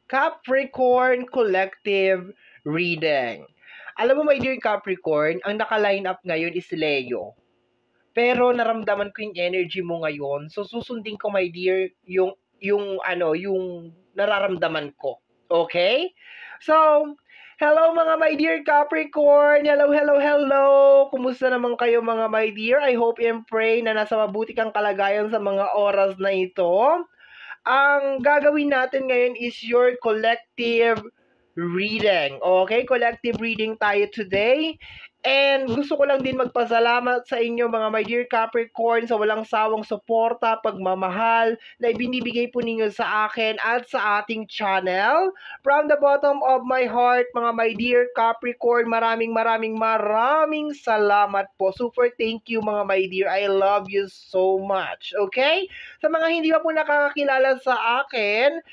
Capricorn Collective Reading. Alam mo, my dear Capricorn, ang naka-line up ngayon is Leo. Pero naramdaman ko yung energy mo ngayon. So susundin ko, my dear, yung nararamdaman ko. Okay? So, hello mga my dear Capricorn. Hello, hello, hello. Kumusta naman kayo mga my dear? I hope and pray na nasa mabuti kang kalagayan sa mga oras na ito. Ang gagawin natin ngayon is your collective reading. Okay? Collective reading tayo today. And gusto ko lang din magpasalamat sa inyo mga my dear Capricorn sa walang sawang suporta, pagmamahal na ibinibigay po ninyo sa akin at sa ating channel. From the bottom of my heart, mga my dear Capricorn, maraming salamat po. Super thank you mga my dear. I love you so much. Okay? Sa mga hindi pa po nakakakilala sa akin,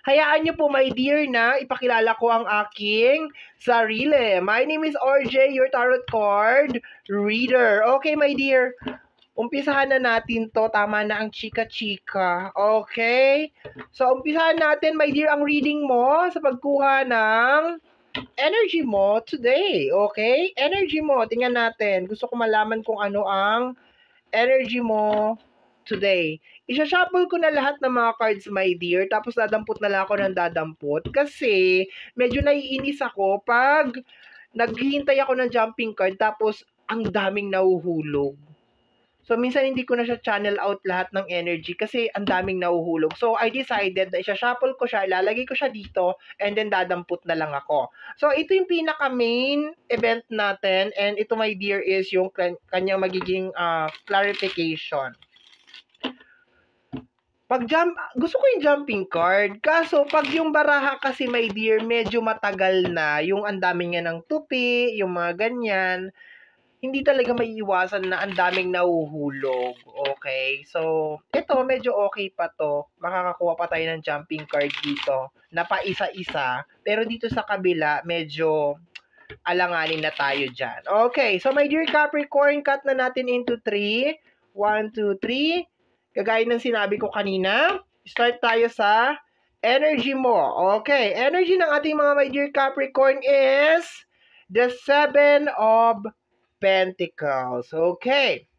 hayaan niyo po my dear na ipakilala ko ang aking sarili. My name is RJ, your tarot card reader. Okay my dear, umpisahan na natin to. Tama na ang chika-chika. Okay? So umpisahan natin my dear ang reading mo sa pagkuha ng energy mo today. Okay? Energy mo, tingnan natin. Gusto ko malaman kung ano ang energy mo today. Isa-shuffle ko na lahat ng mga cards, my dear, tapos dadampot na lang ako ng dadampot kasi medyo naiinis ako pag naghihintay ako ng jumping card tapos ang daming nahuhulog. So, minsan hindi ko na siya channel out lahat ng energy kasi ang daming nahuhulog. So, I decided na isa-shuffle ko siya, ilalagay ko siya dito, and then dadampot na lang ako. So, ito yung pinaka-main event natin, and ito, my dear, is yung kanyang magiging clarification. Gusto ko yung jumping card. Kaso, pag yung baraha kasi, my dear, medyo matagal na. Yung ang dami niya ng tupi, yung mga ganyan. Hindi talaga maiiwasan na ang daming nahuhulog. Okay? So, ito, medyo okay pa to. Makakakuha pa tayo ng jumping card dito na pa isa-isa. Pero dito sa kabila, medyo alanganin na tayo dyan. Okay. So, my dear Capricorn, cut na natin into 3. 1, 2, 3. Kagaya ng sinabi ko kanina, start tayo sa energy mo. Okay, energy ng ating mga my dear Capricorn is the 7 of Pentacles. Okay.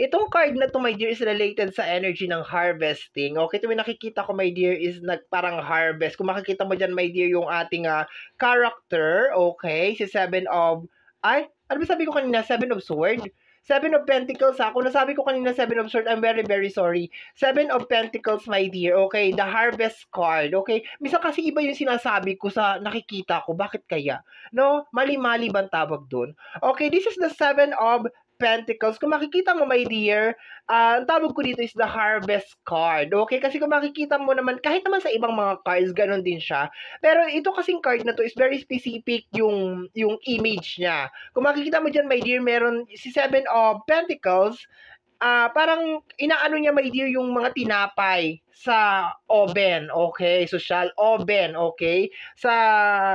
Itong card na to, my dear, is related sa energy ng harvesting. Okay, ito may nakikita ko, my dear, is parang harvest. Kung makikita mo dyan, my dear, yung ating character. Okay, si 7 of... ano ba sabi ko kanina? 7 of Swords? 7 of Pentacles, Kung nasabi ko kanina 7 of Swords, I'm very, very sorry. 7 of Pentacles, my dear. Okay, the harvest card. Okay, misa kasi iba yung sinasabi ko sa nakikita ko. Bakit kaya? No? Mali-mali bang tawag dun? Okay, this is the 7 of Pentacles. Kung makikita mo, my dear, ang tawag ko dito is the harvest card. Okay? Kasi kung makikita mo naman, kahit naman sa ibang mga cards, ganun din siya. Pero ito kasing card na to is very specific yung image niya. Kung makikita mo dyan, my dear, meron si 7 of Pentacles, parang inaano niya, my dear, yung mga tinapay sa oven, okay? Social oven, okay? Sa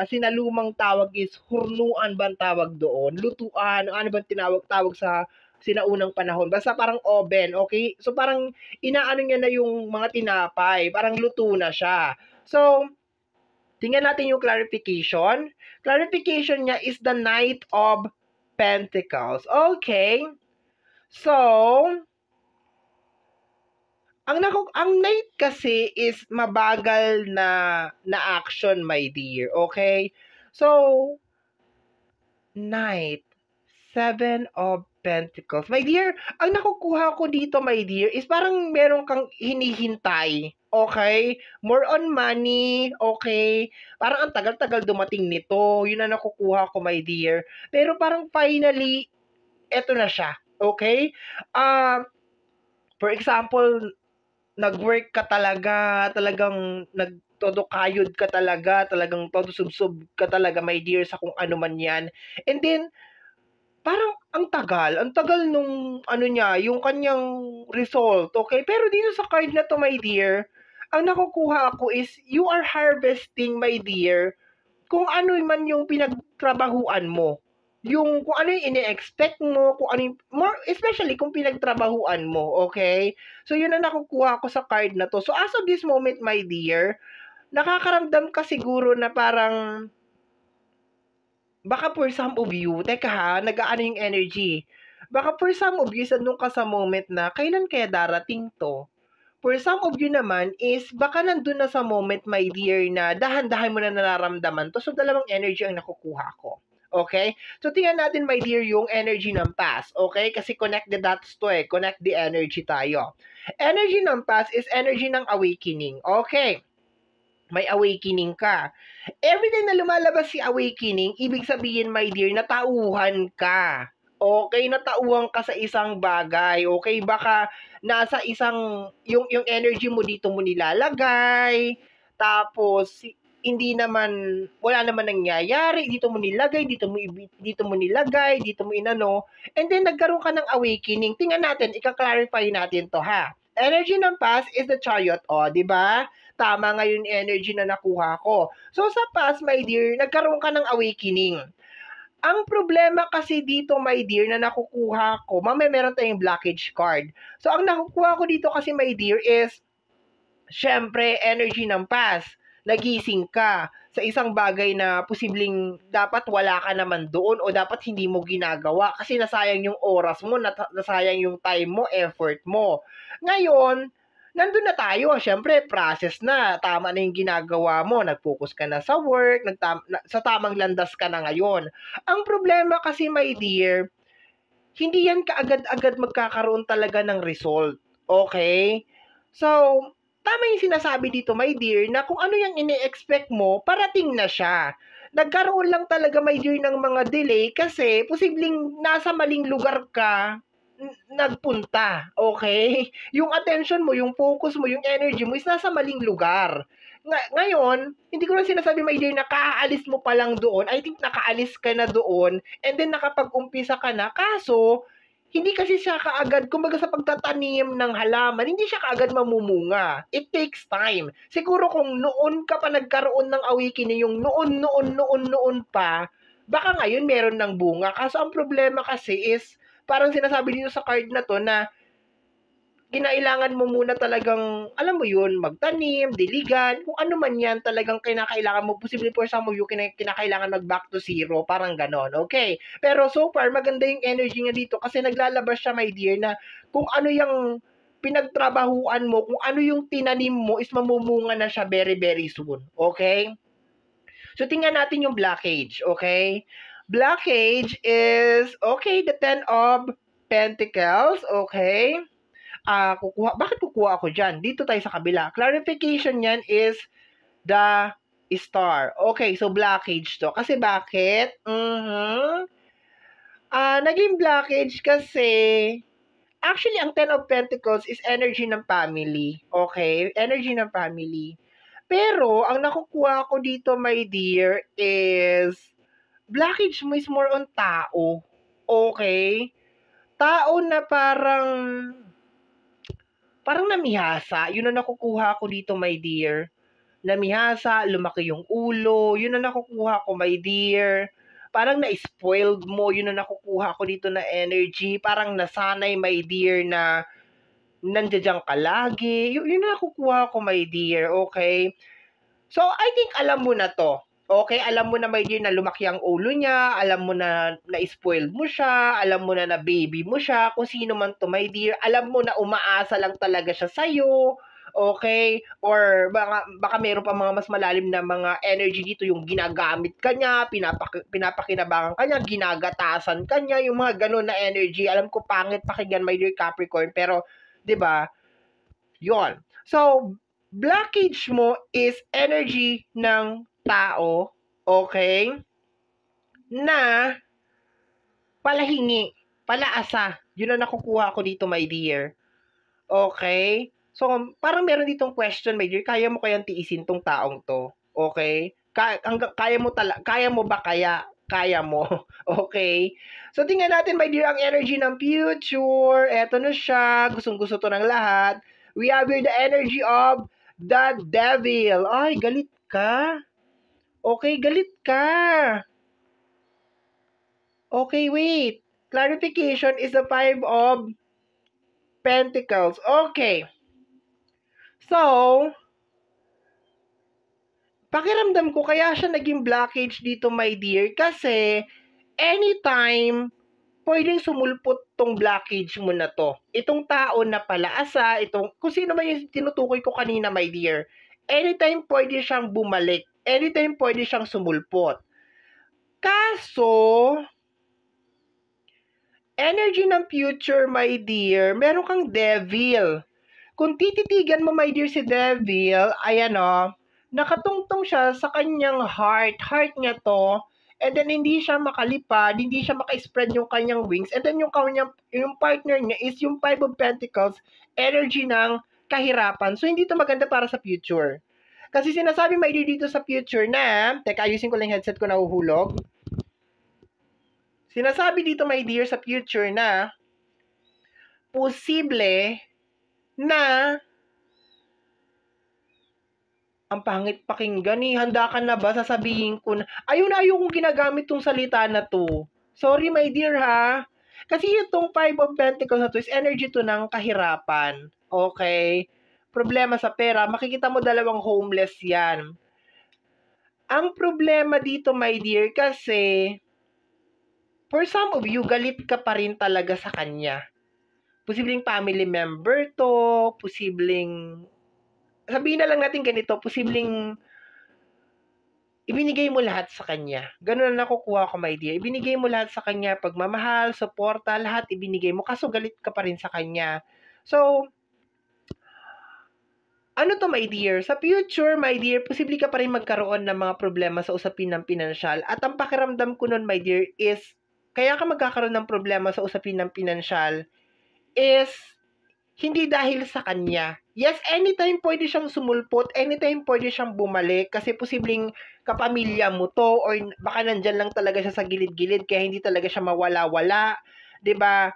sinalumang tawag is hurnuan bang tawag doon? Lutuan, ano bang tawag sa sinaunang panahon? Basta parang oven, okay? So parang inaano niya na yung mga tinapay, parang luto na siya. So, tingnan natin yung clarification. Clarification niya is the Knight of Pentacles. Okay. So, ang knight kasi is mabagal na action, my dear. Okay? So, knight, 7 of Pentacles. My dear, ang nakukuha ko dito, my dear, is parang meron kang hinihintay. Okay? More on money. Okay? Parang ang tagal-tagal dumating nito. Yun ang nakukuha ko, my dear. Pero parang finally, eto na siya. Okay? For example, nag-work ka talaga, talagang todo kayod ka talaga, talagang todo subsob ka talaga, my dear, sa kung ano man yan. And then, parang ang tagal nung ano niya, yung kanyang result, okay? Pero dito sa card na to, my dear, ang nakukuha ako is, you are harvesting, my dear, kung ano man yung pinagtrabahuan mo. yung kung ano yung ine-expect mo, kung ano yung, more, especially kung pinagtrabahuan mo, okay? So, yun ang nakukuha ko sa card na to. So, as of this moment, my dear, nakakaramdam ka siguro na parang, baka for some of you, teka ha, nag-aano yung energy. Baka for some of you, nandun ka sa moment na, kailan kaya darating to? For some of you naman is, baka nandun na sa moment, my dear, na dahan-dahan mo na nararamdaman to. So, dalawang energy ang nakukuha ko. Okay? So, tingnan natin, my dear, yung energy ng past. Okay? Kasi connect the dots to eh. Connect the energy tayo. Energy ng past is energy ng awakening. Okay? May awakening ka. Every time na lumalabas si awakening, ibig sabihin, my dear, natauhan ka. Okay, natauhan ka sa isang bagay. Okay, baka nasa isang, yung energy mo dito mo nilalagay, tapos hindi naman, wala naman nangyayari, dito mo nilagay, dito mo nilagay, dito mo inano, and then nagkaroon ka ng awakening. Tingnan natin, ika-clarify natin to ha. Energy ng past is the chariot, di ba? Tama nga yung energy na nakuha ko. So sa past, my dear, nagkaroon ka ng awakening. Ang problema kasi dito, my dear, na nakukuha ko, mamaya meron tayong blockage card. So ang nakukuha ko dito kasi, my dear, is syempre energy ng past. Nagising ka sa isang bagay na posibleng dapat wala ka naman doon o dapat hindi mo ginagawa kasi nasayang yung oras mo, nasayang yung time mo, effort mo. Ngayon, nandun na tayo. Siyempre, process na. Tama na yung ginagawa mo. Nag-focus ka na sa work. Sa tamang landas ka na ngayon. Ang problema kasi, my dear, hindi yan kaagad-agad magkakaroon talaga ng result. Okay? So, tama yung sinasabi dito, my dear, na kung ano yung ini-expect mo, parating na siya. Nagkaroon lang talaga, my dear, ng mga delay kasi posibleng nasa maling lugar ka nagpunta, okay? Yung attention mo, yung focus mo, yung energy mo is nasa maling lugar. Ngayon, hindi ko na sinasabi, my dear, na kakaalis mo pa lang doon. I think nakaalis ka na doon and then nakapag-umpisa ka na. Kaso, hindi kasi siya kaagad, kumbaga sa pagtatanim ng halaman, hindi siya kaagad mamumunga. It takes time. Siguro kung noon ka pa nagkaroon ng awakening, yung noon pa, baka ngayon meron ng bunga. Kaso ang problema kasi is, parang sinasabi dito sa card na to na kinailangan mo muna talagang, alam mo yun, magtanim, diligan, kung ano man yan talagang kinakailangan mo, posible for some of you, kinakailangan mag back to zero, parang ganon, okay? Pero so far, maganda yung energy nga dito kasi naglalabas siya, my dear, na kung ano yung pinagtrabahuan mo, kung ano yung tinanim mo is mamumunga na siya very, very soon, okay? So, tingnan natin yung blockage, okay? Blockage is, okay, the Ten of Pentacles, okay? Bakit kukuha ako dyan? Dito tayo sa kabila. Clarification yan is the star. Okay, so blockage to. Kasi bakit? Naging blockage kasi, actually, ang Ten of Pentacles is energy ng family. Okay? Energy ng family. Pero, ang nakukuha ko dito, my dear, is blockage mo is more on tao. Okay? Tao na parang namihasa. Yun ang nakukuha ko dito, my dear. Namihasa, lumaki yung ulo. Yun ang nakukuha ko, my dear. Parang na-spoiled mo. Yun ang nakukuha ko dito na energy. Parang nasanay, my dear, na nandiyan ka lagi. Yun ang nakukuha ko, my dear. Okay? So, I think alam mo na to. Okay, alam mo na, my dear, na lumaki ang ulo niya, alam mo na na-spoiled mo siya, alam mo na baby mo siya, kung sino man to, my dear, alam mo na umaasa lang talaga siya sa'yo, okay? Or baka meron pa mga mas malalim na mga energy dito, yung ginagamit ka niya, pinapakinabangan ka niya, ginagatasan ka niya, yung mga ganun na energy. Alam ko pangit pakinggan, my dear Capricorn, pero, di ba, yon. So, blockage mo is energy ng tao, okay, na palahingi, palaasa. Yun ang nakukuha ko dito, my dear. Okay? So, parang meron ditong question, my dear. Kaya mo kayang tiisin tong taong to? Okay? Kaya mo ba kaya? Kaya mo. Okay? So, tingnan natin, my dear, ang energy ng future. Eto na siya. Gustong-gusto to ng lahat. We have here the energy of the devil. Ay, galit ka. Okay, galit ka. Okay, wait. Clarification is the Five of Pentacles. Okay. So, pakiramdam ko kaya siya naging blockage dito, my dear, kasi anytime pwedeng sumulpot tong blockage mo na to. Itong tao na palaasa, kung sino man yung tinutukoy ko kanina, my dear, anytime pwede siyang bumalik. Anytime pwede siyang sumulpot. Kaso, energy ng future, my dear, meron kang devil. Kung tititigan mo, my dear, si devil, ayan o, nakatungtong siya sa kanyang heart. Heart niya to. And then, hindi siya makalipad, hindi siya maka-spread yung kanyang wings. And then, yung partner niya is yung Five of Pentacles, energy ng kahirapan. So, hindi to maganda para sa future. Kasi sinasabi, my dear, dito sa future na, teka, ayusin ko lang yung headset ko, nahuhulog. Sinasabi dito, my dear, sa future na, posible na ang pangit pakinggan eh. Handa ka na ba? Sasabihin ko na. Ayun kong ginagamit tong salita na to. Sorry, my dear, ha? Kasi itong Five of Pentacles na to is energy to ng kahirapan. Okay? Problema sa pera. Makikita mo dalawang homeless yan. Ang problema dito, my dear, kasi for some of you, galit ka pa rin talaga sa kanya. Posibleng family member to, posibleng sabihin na lang natin ganito, posibleng ibinigay mo lahat sa kanya. Ganun na nakukuha ko, my dear. Ibinigay mo lahat sa kanya, pagmamahal, suporta, lahat ibinigay mo. Kaso galit ka pa rin sa kanya. So, ano to, my dear? Sa future, my dear, posible ka pa rin magkaroon ng mga problema sa usapin ng pinansyal. At ang pakiramdam ko nun, my dear, is kaya ka magkakaroon ng problema sa usapin ng pinansyal is hindi dahil sa kanya. Yes, anytime pwede siyang sumulpot, anytime pwede siyang bumalik, kasi posibleng kapamilya mo to, or baka nandyan lang talaga siya sa gilid-gilid, kaya hindi talaga siya mawala-wala, 'di ba?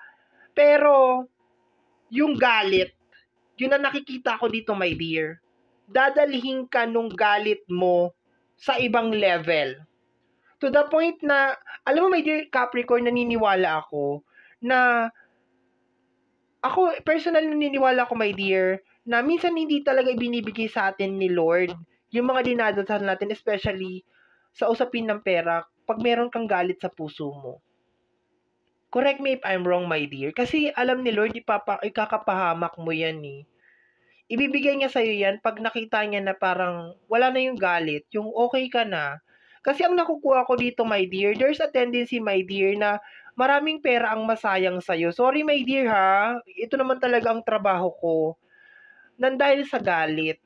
Pero, yung galit, yun ang nakikita ko dito, my dear. Dadalhin ka nung galit mo sa ibang level. To the point na, alam mo, my dear Capricorn, naniniwala ako na personal naniniwala ko, my dear, na minsan hindi talaga ibinibigay sa atin ni Lord yung mga dinadasal natin, especially sa usapin ng pera, pag meron kang galit sa puso mo. Correct me if I'm wrong, my dear. Kasi alam ni Lord, ikakapahamak mo yan eh. Ibibigay niya sa'yo yan pag nakita niya na parang wala na yung galit, yung okay ka na. Kasi ang nakukuha ko dito, my dear, there's a tendency, my dear, na maraming pera ang masayang sa'yo. Sorry, my dear, ha? Ito naman talaga ang trabaho ko. Dahil sa galit.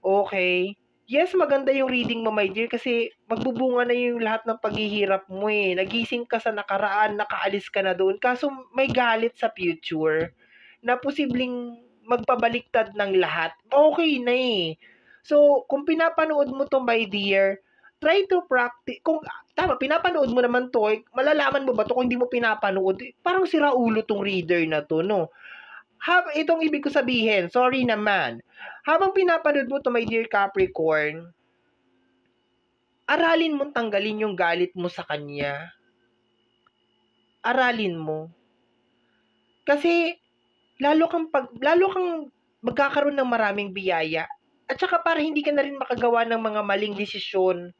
Okay? Yes, maganda yung reading mo, my dear, kasi magbubunga na yung lahat ng paghihirap mo eh. Nagising ka sa nakaraan, nakaalis ka na doon. Kaso may galit sa future na posibleng magpabaliktad ng lahat. Okay na eh. So, kung pinapanood mo to, my dear, try to practice. Kung, tama, pinapanood mo naman to, malalaman mo ba to kung hindi mo pinapanood? Parang sira ulo tong reader na to, no? Itong ibig ko sabihin, sorry naman. Habang pinapanood mo to, my dear Capricorn, aralin mong tanggalin yung galit mo sa kanya. Aralin mo. Kasi, lalo kang magkakaroon ng maraming biyaya. At saka para hindi ka na rin makagawa ng mga maling desisyon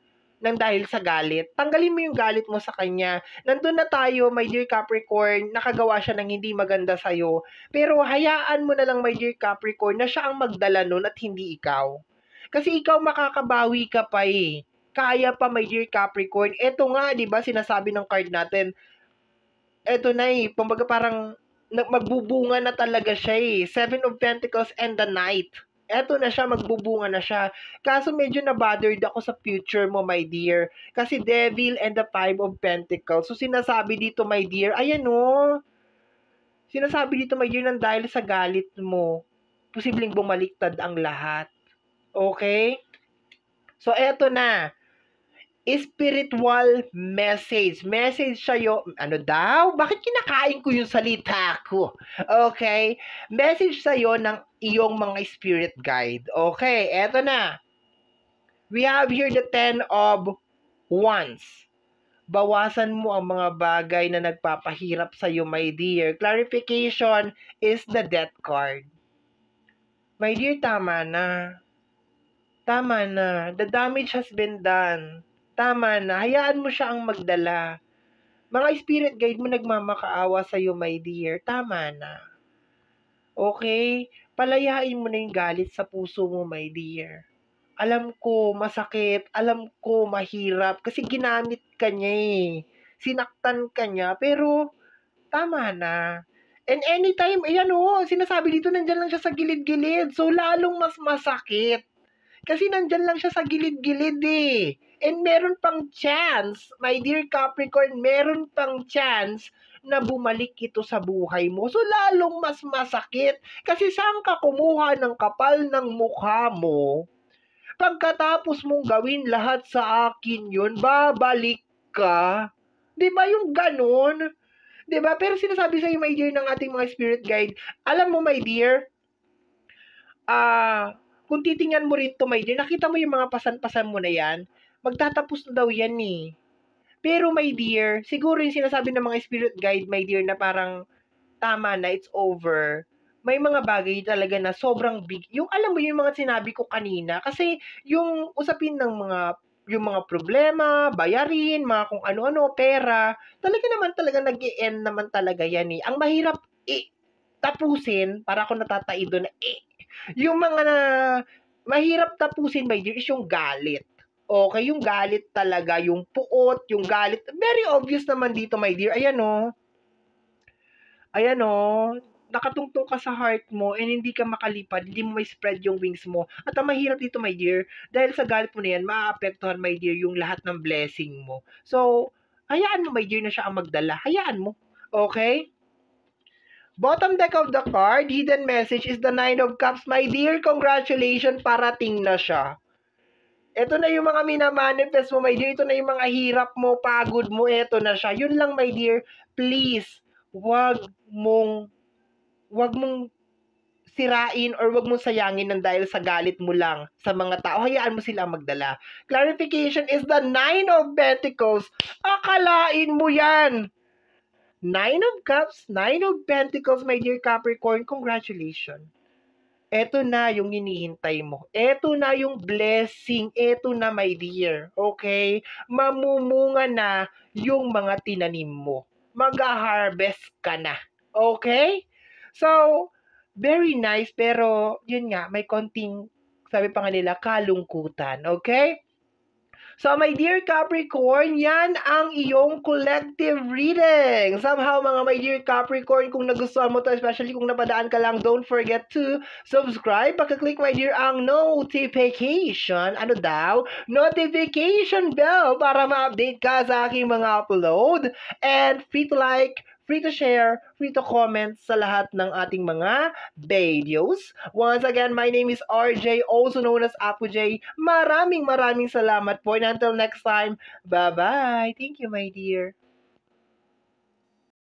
nang dahil sa galit. Tanggalin mo yung galit mo sa kanya. Nandun na tayo, my dear Capricorn, nakagawa siya ng hindi maganda sa'yo. Pero hayaan mo na lang, my dear Capricorn, na siya ang magdala nun at hindi ikaw. Kasi ikaw makakabawi ka pa eh. Kaya pa, my dear Capricorn. Eto nga, di ba, sinasabi ng card natin, eto na eh, kumbaga parang magbubunga na talaga siya eh. Seven of Pentacles and the Knight. Eto na siya, magbubunga na siya. Kaso medyo na-bothered ako sa future mo, my dear. Kasi Devil and the Five of Pentacles. So sinasabi dito, my dear, ayan o. Sinasabi dito, my dear, nang dahil sa galit mo, posibleng bumaliktad ang lahat. Okay? So eto na. Spiritual message. Message sa'yo. Ano daw? Bakit kinakain ko yung salita ko? Okay? Message sa'yo ng iyong mga spirit guide. Okay, eto na. We have here the 10 of Wands. Bawasan mo ang mga bagay na nagpapahirap sa'yo, my dear. Clarification is the death card. My dear, tama na. Tama na. The damage has been done. Tama na. Hayaan mo siya ang magdala. Mga spirit guide mo nagmamakaawa sa'yo, my dear. Tama na. Okay? Palayain mo na yung galit sa puso mo, my dear. Alam ko, masakit. Alam ko, mahirap. Kasi ginamit ka niya eh. Sinaktan ka niya. Pero, tama na. And anytime, ayan o, sinasabi dito, nandyan lang siya sa gilid-gilid. So, lalong mas masakit. Kasi nandyan lang siya sa gilid-gilid eh. And meron pang chance, my dear Capricorn, meron pang chance na bumalik ito sa buhay mo. So, lalong mas masakit. Kasi saan ka kumuha ng kapal ng mukha mo? Pagkatapos mong gawin lahat sa akin yun, babalik ka. Diba yung ganun? Diba? Pero sinasabi sa'yo, my dear, ng ating mga spirit guide, alam mo, my dear, kung titingnan mo rin to, my dear, nakita mo yung mga pasan-pasan mo na yan, magtatapos na daw yan eh. Pero, my dear, siguro yung sinasabi ng mga spirit guide, my dear, na parang tama na, it's over. May mga bagay talaga na sobrang big. Yung alam mo yung mga sinabi ko kanina, kasi yung usapin ng yung mga problema, bayarin, mga kung ano-ano, pera, talaga nag-i-end naman talaga yan eh. Ang mahirap tapusin, para ako natatai doon, yung mga mahirap tapusin, my dear, is yung galit. Okay, yung galit talaga, yung puot, yung galit. Very obvious naman dito, my dear. Ayan o, nakatungtong ka sa heart mo and hindi ka makalipad, hindi mo may spread yung wings mo. At ang mahirap dito, my dear, dahil sa galit mo na yan, maaapektuhan, my dear, yung lahat ng blessing mo. So, hayaan mo, my dear, na siya ang magdala. Hayaan mo. Okay? Bottom deck of the card, hidden message is the Nine of Cups. My dear, congratulations, parating na siya. Ito na yung mga minamanifest mo, my dear. Ito na yung mga hirap mo, pagod mo. Ito na siya. Yun lang, my dear. Please, wag mong sirain or wag mong sayangin ng dahil sa galit mo lang sa mga tao. Hayaan mo sila magdala. Clarification is the Nine of Pentacles. Akalain mo yan. Nine of Cups, Nine of Pentacles, my dear Capricorn. Congratulations. Eto na yung hinihintay mo. Eto na yung blessing. Eto na, my dear. Okay? Mamumunga na yung mga tinanim mo. Mag-harvest ka na. Okay? So, very nice. Pero, yun nga, may konting, sabi pa nga nila, kalungkutan. Okay? So, my dear Capricorn, yan ang iyong collective reading. Somehow, my dear Capricorn, kung nagustuhan mo to, especially kung napadaan ka lang, don't forget to subscribe. Pagka-click, my dear, ang notification. Ano daw? Notification bell para ma-update ka sa aking mga upload. And free to like, free to share, free to comment sa lahat ng ating mga videos. Once again, my name is RJ, also known as Apo J. Maraming salamat po. And until next time, bye-bye. Thank you, my dear.